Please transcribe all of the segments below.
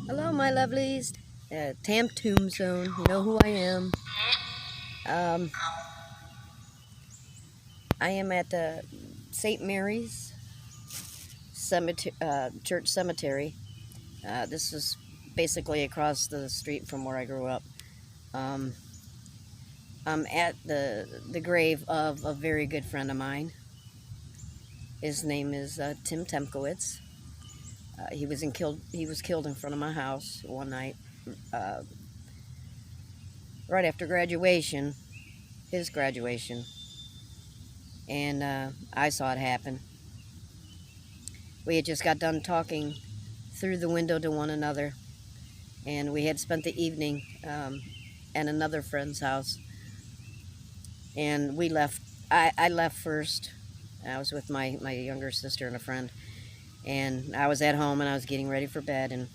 Hello, my lovelies. Tam Tombstone, you know who I am. Um, I am at the St. Mary's Church Cemetery. This is basically across the street from where I grew up. Um, I'm at the grave of a very good friend of mine. His name is Tim Temkowitz. He was killed in front of my house one night, uh, right after graduation, his graduation, and I saw it happen. We had just got done talking through the window to one another, and we had spent the evening at another friend's house, and we left. I left first. I was with my younger sister and a friend, and I was at home and I was getting ready for bed, and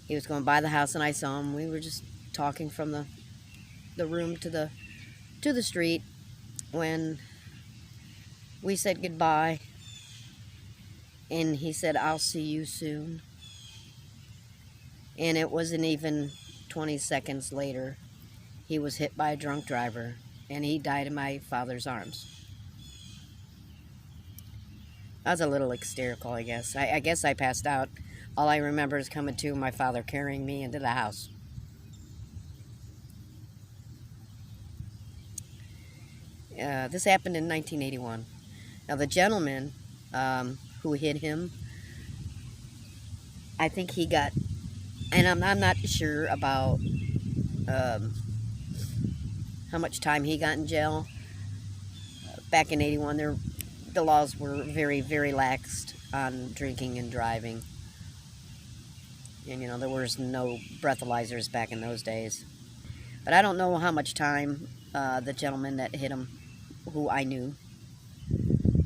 he was going by the house, and I saw him. We were just talking from the room to the street when we said goodbye, and he said, "I'll see you soon." And it wasn't even 20 seconds later, he was hit by a drunk driver, and he died in my father's arms. I was a little hysterical, I guess. I guess I passed out. All I remember is coming to, my father carrying me into the house. This happened in 1981. Now, the gentleman who hit him, I think he got, and I'm not sure about how much time he got in jail. Back in 81, the laws were very, very laxed on drinking and driving. And, there was no breathalyzers back in those days. But I don't know how much time the gentleman that hit him, who I knew,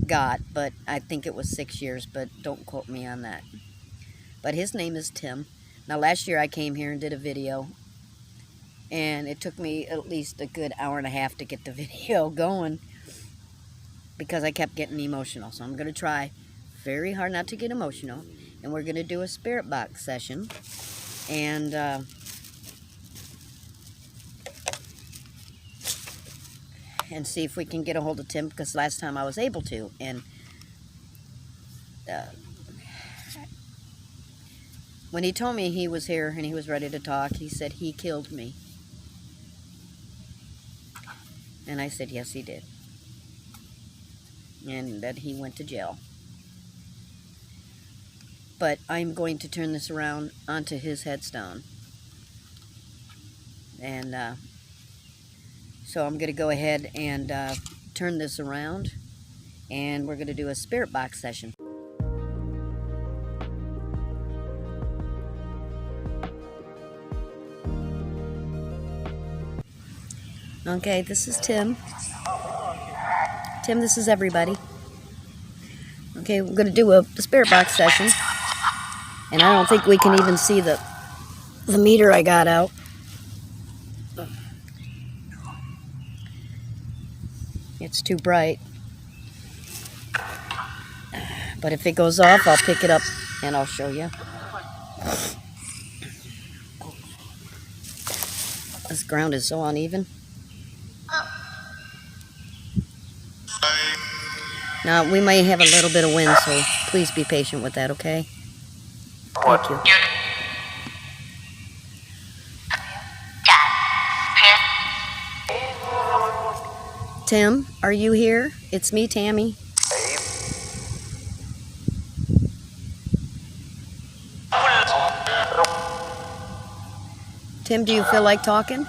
got. But I think it was 6 years, but don't quote me on that. But his name is Tim. Now, last year I came here and did a video, and it took me at least a good hour and a half to get the video going because I kept getting emotional. So I'm going to try very hard not to get emotional, and we're going to do a spirit box session, and see if we can get a hold of Tim, because last time I was able to, and when he told me he was here and he was ready to talk, he said he killed me. And I said, yes, he did. And that he went to jail. But I'm going to turn this around onto his headstone. And so I'm going to go ahead and turn this around, and we're going to do a spirit box session. Okay, this is Tim. Tim, this is everybody. Okay, we're going to do a spirit box session. And I don't think we can even see the meter I got out. It's too bright. But if it goes off, I'll pick it up and I'll show you. This ground is so uneven. Now, we may have a little bit of wind, so please be patient with that, okay? Thank you. Tim, are you here? It's me, Tammy. Tim, do you feel like talking?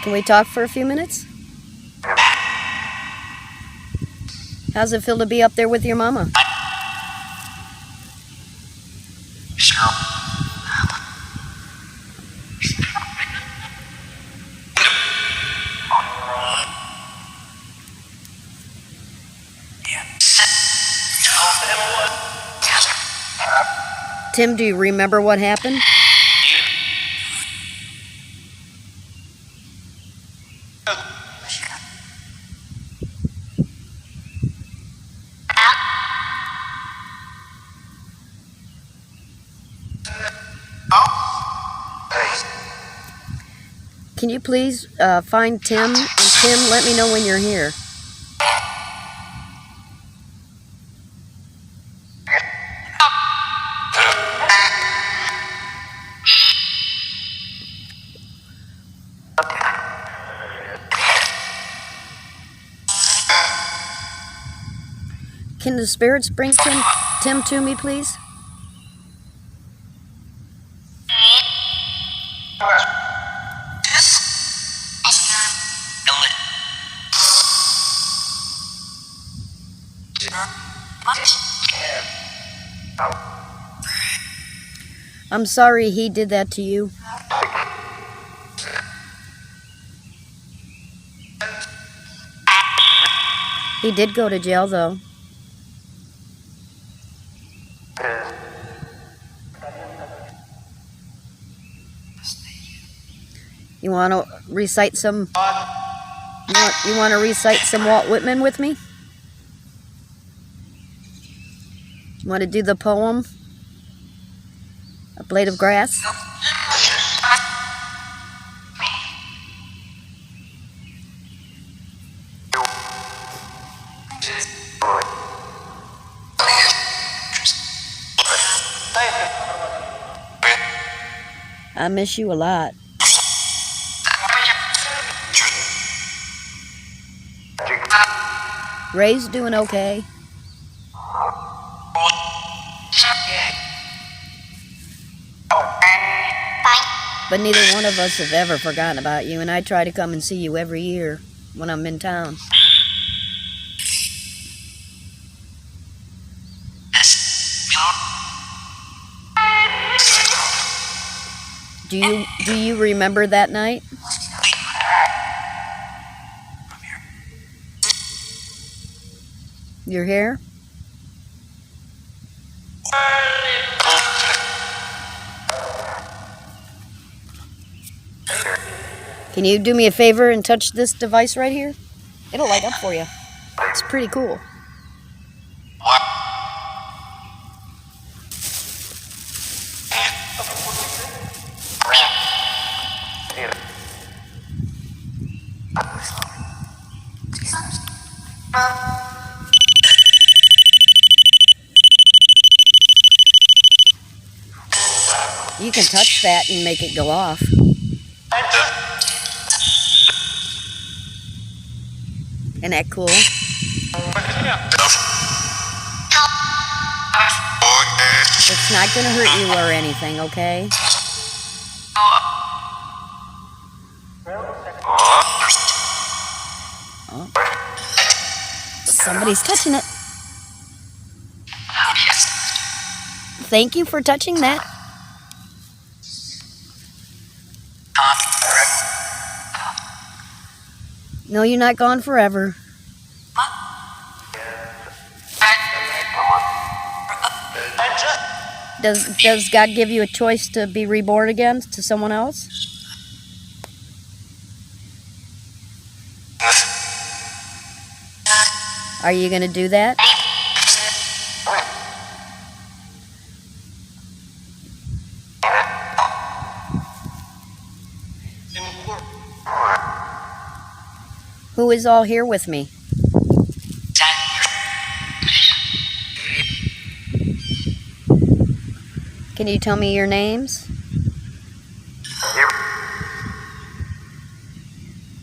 Can we talk for a few minutes? How's it feel to be up there with your mama? Tim, do you remember what happened? Can you please find Tim? And Tim, let me know when you're here. Can the spirits bring Tim to me, please? I'm sorry he did that to you. He did go to jail, though. You want to recite some? You want to recite some Walt Whitman with me? You want to do the poem? A Blade of Grass? I miss you a lot. Ray's doing okay. But neither one of us have ever forgotten about you, and I try to come and see you every year when I'm in town. Do you remember that night? Your hair? Can you do me a favor and touch this device right here? It'll light up for you. It's pretty cool. You can touch that and make it go off. Isn't that cool? It's not going to hurt you or anything, okay? Oh. Somebody's touching it. Thank you for touching that. No, you're not gone forever. Does God give you a choice to be reborn again to someone else? Are you going to do that? Who is all here with me? Can you tell me your names?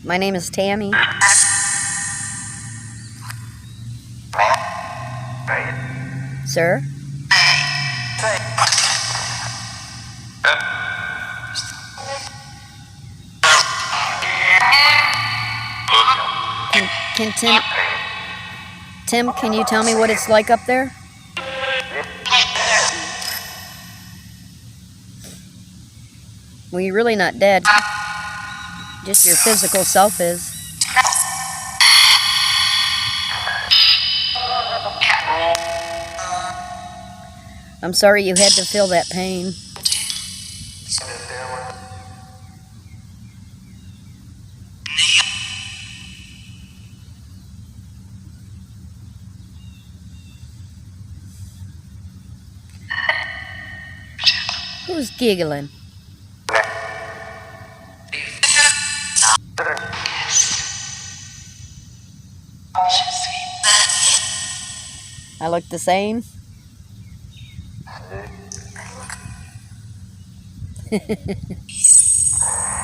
My name is Tammy. Sir? Can Tim, can you tell me what it's like up there? Well, you're really not dead. Just your physical self is. I'm sorry you had to feel that pain. Who's giggling? I look the same?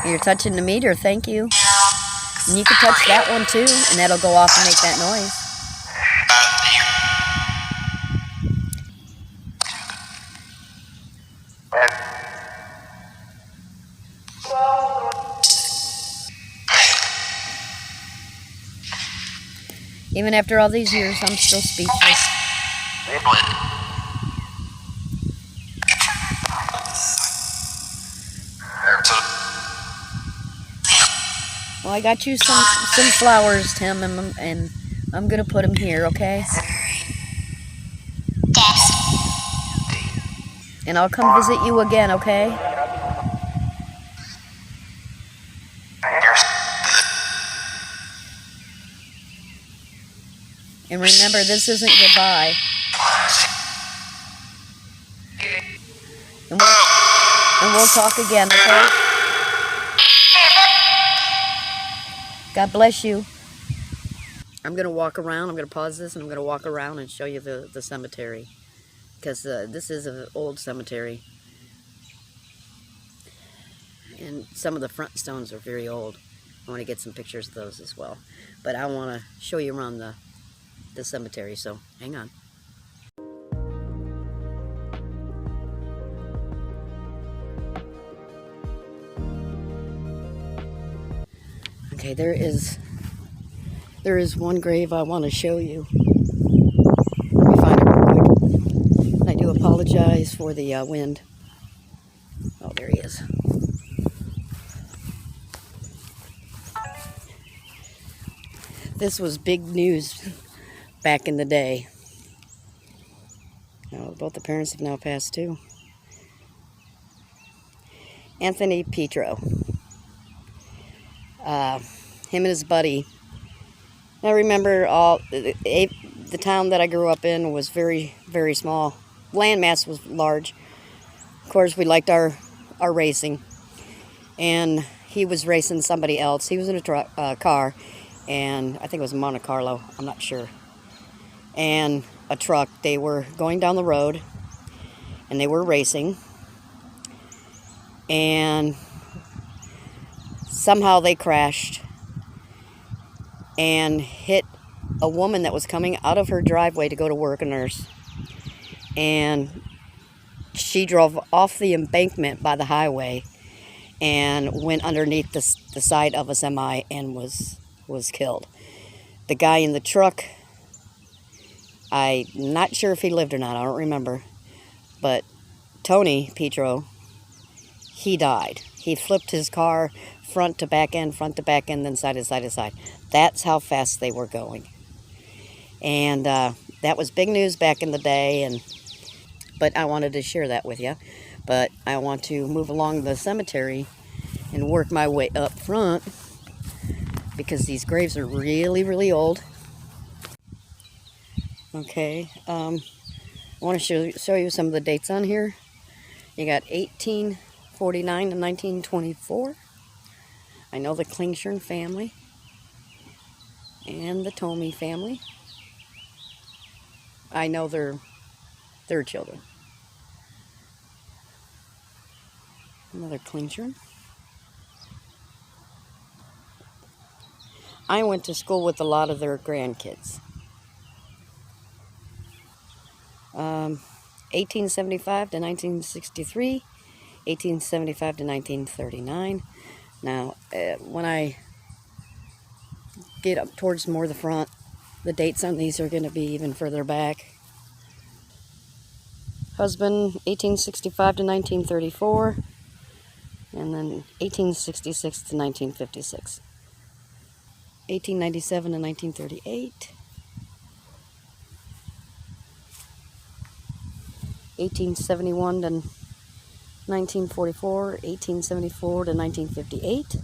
You're touching the meter, thank you. And you can touch that one too, and that'll go off and make that noise. Even after all these years, I'm still speechless. Well, I got you some flowers, Tim, and I'm gonna put them here, okay? And I'll come visit you again, okay? And remember, this isn't goodbye. And we'll talk again, okay? God bless you. I'm going to walk around. I'm going to pause this and I'm going to walk around and show you the cemetery. Because this is an old cemetery. And some of the front stones are very old. I want to get some pictures of those as well. But I want to show you around the cemetery, so hang on. Okay, there is one grave I want to show you. Let me find it real quick. I do apologize for the wind. Oh, there he is. This was big news back in the day. Now, both the parents have now passed too. Anthony Petro. Him and his buddy. I remember the town that I grew up in was very, very small. Landmass was large. Of course, we liked our racing. And he was racing somebody else. He was in a car. And I think it was Monte Carlo. I'm not sure. And a truck. They were going down the road. And they were racing. And somehow they crashed and hit a woman that was coming out of her driveway to go to work, a nurse. And she drove off the embankment by the highway and went underneath the side of a semi and was killed. The guy in the truck, I'm not sure if he lived or not, I don't remember. But Tony Petro, he died. He flipped his car front to back end, then side to side to side. That's how fast they were going. And that was big news back in the day, but I wanted to share that with you. But I want to move along the cemetery and work my way up front because these graves are really, really old. Okay, I want to show you some of the dates on here. You got 1849 to 1924. I know the Klingshirn family and the Tomey family. I know their children. Another Klingshirn. I went to school with a lot of their grandkids. 1875 to 1963, 1875 to 1939. Now, when I get up towards more the front, the dates on these are going to be even further back. Husband, 1865 to 1934, and then 1866 to 1956. 1897 to 1938. 1871 to 1944, 1874 to 1958.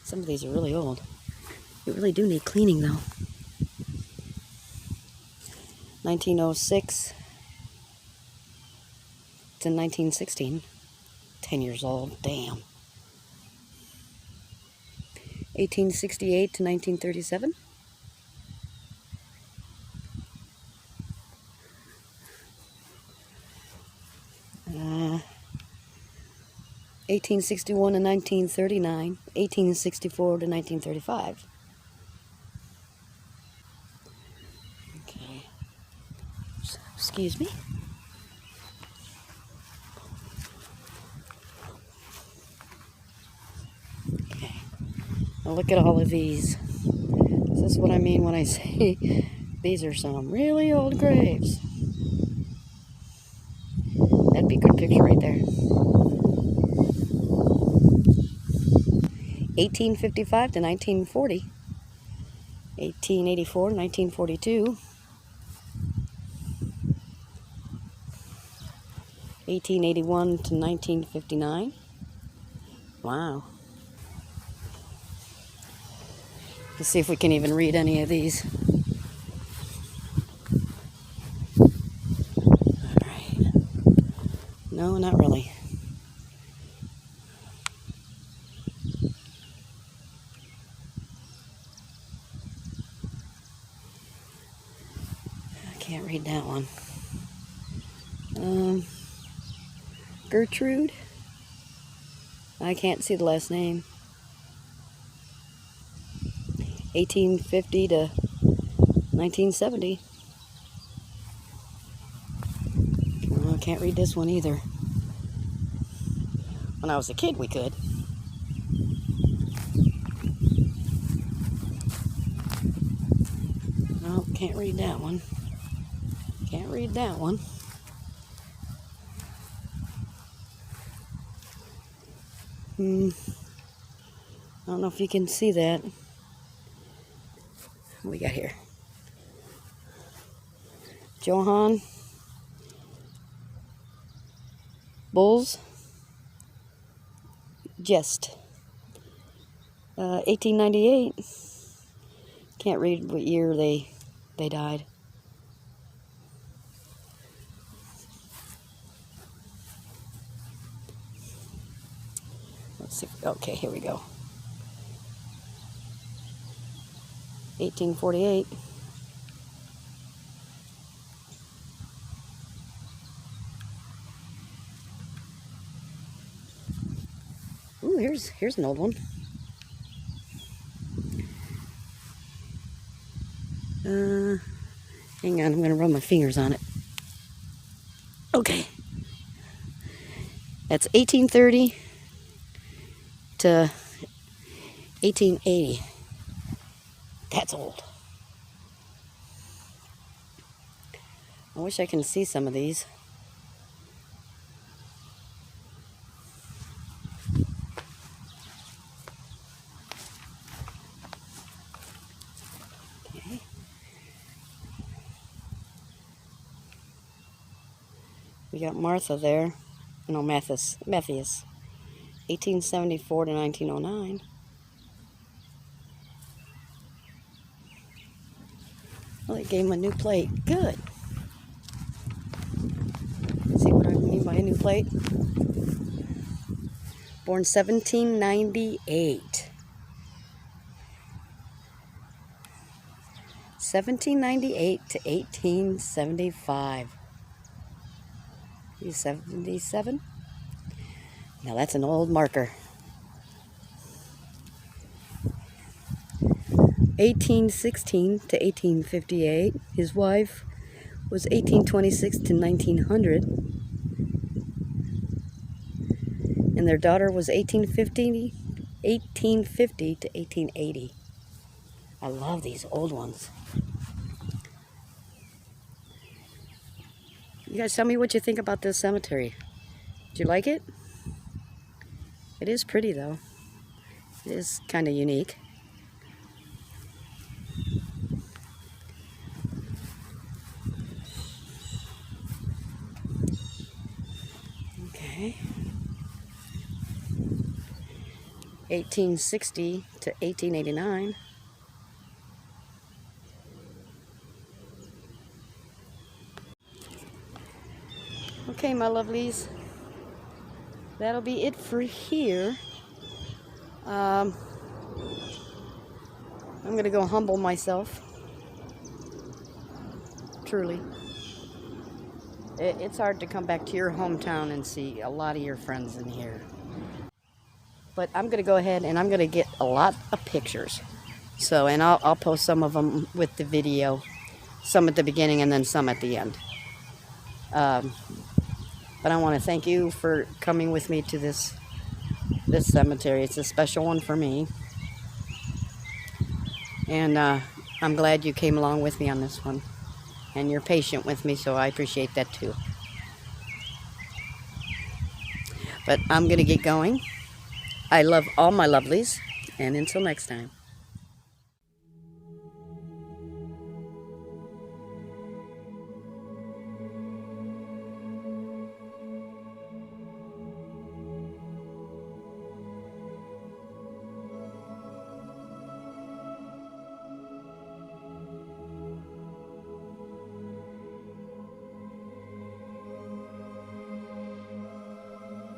Some of these are really old. You really do need cleaning though. 1906 to 1916. 10 years old, damn. 1868 to 1937. 1861 to 1939, 1864 to 1935. Okay. Excuse me. Okay. Now look at all of these. This is what I mean when I say these are some really old graves. That'd be a good picture right there. 1855 to 1940. 1884 to 1942. 1881 to 1959. Wow. Let's see if we can even read any of these. Alright. No, not really. I can't read that one. Gertrude? I can't see the last name. 1850 to 1970. Oh, I can't read this one either. When I was a kid, we could. No, can't read that one. Can't read that one. I don't know if you can see that. What we got here? Johann Bulls Jest. 1898. Can't read what year they died. Let's see. Okay, here we go. 1848. Ooh, here's an old one. Hang on, I'm going to run my fingers on it. Okay. That's 1830 to 1880. That's old. I wish I can see some of these. Okay. We got Martha there. No, Matthias. 1874 to 1909. Well, they gave him a new plate. Good. See what I mean by a new plate? Born 1798. 1798 to 1875. He's 77? Now that's an old marker. 1816 to 1858. His wife was 1826 to 1900. And their daughter was 1850 to 1880. I love these old ones. You guys tell me what you think about this cemetery. Do you like it? It is pretty though. It is kind of unique. Okay. 1860 to 1889. Okay, my lovelies. That'll be it for here. I'm going to go humble myself. Truly. It's hard to come back to your hometown and see a lot of your friends in here. But I'm going to go ahead and I'm going to get a lot of pictures. So, and I'll post some of them with the video. Some at the beginning and then some at the end. But I want to thank you for coming with me to this cemetery. It's a special one for me. And I'm glad you came along with me on this one. And you're patient with me, so I appreciate that too. But I'm going to get going. I love all my lovelies. And until next time.